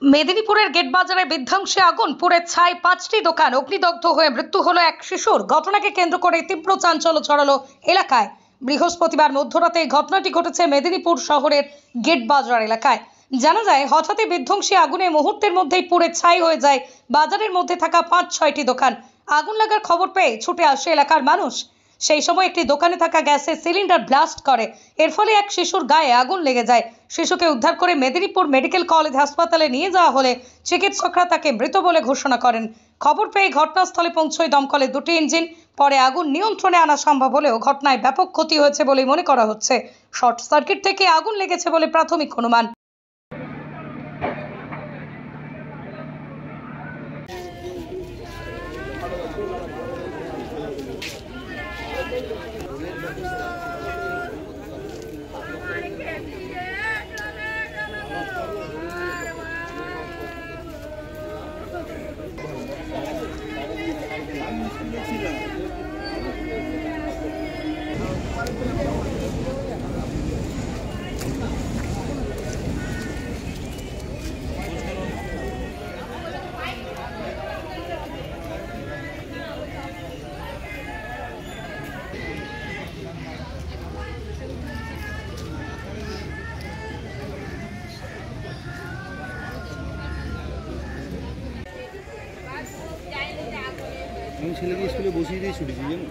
মেদিনীপুরের গেট বাজারে বিধ্বংসী আগুন, পুড়ে ছাই 5টি দোকান, অগ্নিদগ্ধ হয়ে মৃত্যু হলো এক শিশুর। ঘটনাকে কেন্দ্র করে তীব্র চাঞ্চল্য ছড়ালো এলাকায়। বৃহস্পতিবার মধ্যরাতে এই ঘটনাটি ঘটেছে মেদিনীপুর শহরের গেট বাজার এলাকায়। জানা যায়, হঠাৎই বিধ্বংসী আগুনে মুহূর্তের মধ্যেই পুড়ে ছাই হয়ে যায় বাজারের মধ্যে থাকা 5-6টি দোকান। আগুন লাগার খবর পেয়ে ছুটে আসে এলাকার মানুষ। সেই সময় একটি দোকানে থাকা গ্যাসের সিলিন্ডার ব্লাস্ট করে, এর ফলে এক শিশুর গায়ে আগুন লেগে যায়। শিশুকে উদ্ধার করে মেদিনীপুর মেডিকেল কলেজ হাসপাতালে নিয়ে যাওয়া হলে চিকিৎসকরা তাকে মৃত বলে ঘোষণা করেন। খবর পেয়ে ঘটনাস্থলে পৌঁছয় দমকলের 2টি ইঞ্জিন। পরে আগুন নিয়ন্ত্রণে আনা সম্ভব হলেও ঘটনায় ব্যাপক ক্ষতি হয়েছে বলে মনে করা হচ্ছে। শর্ট সার্কিট থেকে আগুন লেগেছে বলে প্রাথমিক অনুমান। আমি ছেলেকে স্কুলে বসিয়ে দিয়ে ছুটেছি, জানো।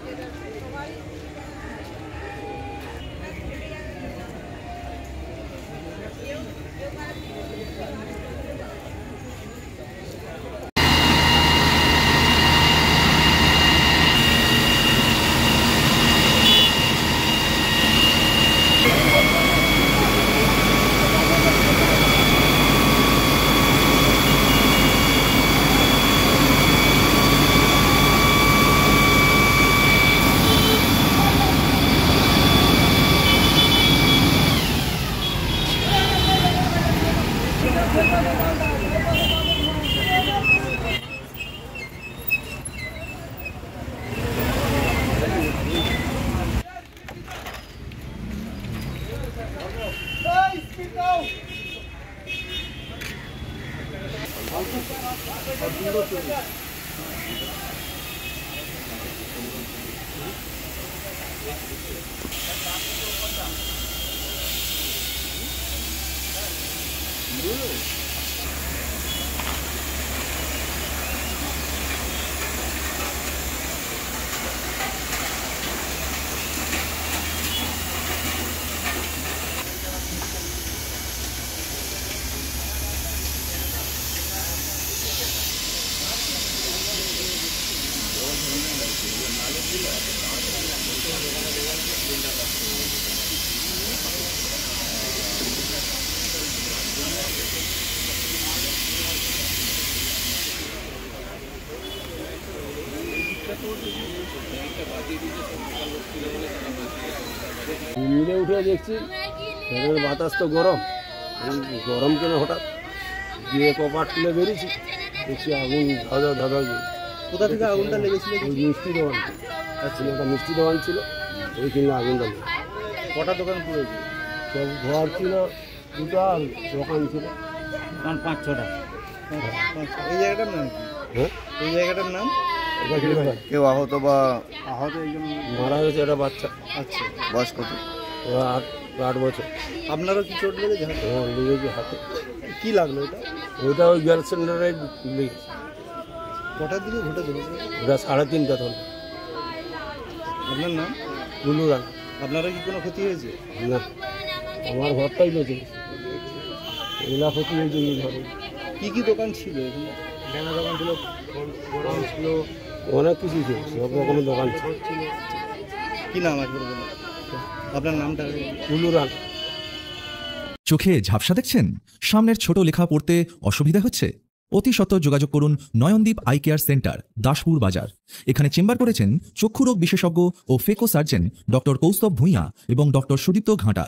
মিলে উঠে দেখছি ফ্যানের বাতাস তো গরম, গরম কেন হঠাৎ গিয়ে কপাট তুলে বেরিয়েছি, দেখছি আগুন ধাঁধা ধাঁধা। কোথা থেকে আগুনটা লেগেছিল? ওই মিষ্টি দোকান। আচ্ছা, একটা মিষ্টি দোকান ছিল, ওই কিনে আগুনটা লেগে। কটা দোকান পুড়েছে? সব ঘর ছিল দুটো, আর দোকান ছিল 5-6টা। এই জায়গাটার নাম কি? হ্যাঁ, এই জায়গাটার নাম? কেউ আহত বা আহত একজন মারা গেছে একটা বাচ্চা। আচ্ছা, বয়স কত? ওরা 8 বছর। আপনারও কি চোট লেগেছে হাতে? হ্যাঁ, লেগেছে হাতে। কি লাগলো এটা? ওইটা ওই গ্যাস সিলিন্ডারে লেগেছে। কটার দিকে ঘটেছে? ওটা 3:30 তখন। আপনার নাম? বুলু রান। আপনারও কি কোনো ক্ষতি হয়েছে? না, আমার ঘরটাই বেঁচে গেছে। এগুলা ক্ষতি হয়েছে এই ঘরে। কি কি দোকান ছিল এখানে? কেনা দোকান ছিল, দোকান ছিল, অনেক কিছু ছিল, সব রকমের দোকান ছিল। কি নাম একবার বলুন আপনার নামটা? বুলু রান। চোখে ঝাপসা দেখছেন? সামনের ছোট লেখা পড়তে অসুবিধা হচ্ছে? অতি সত্বর যোগাযোগ করুন Nayandeep eye care centre, Daspur Bazar. এখানে চেম্বার করেছেন চক্ষুরোগ বিশেষজ্ঞ ও phaco surgeon doctor Kaustav Bhuiyan এবং ডক্টর সুদীপ্ত ঘাটা।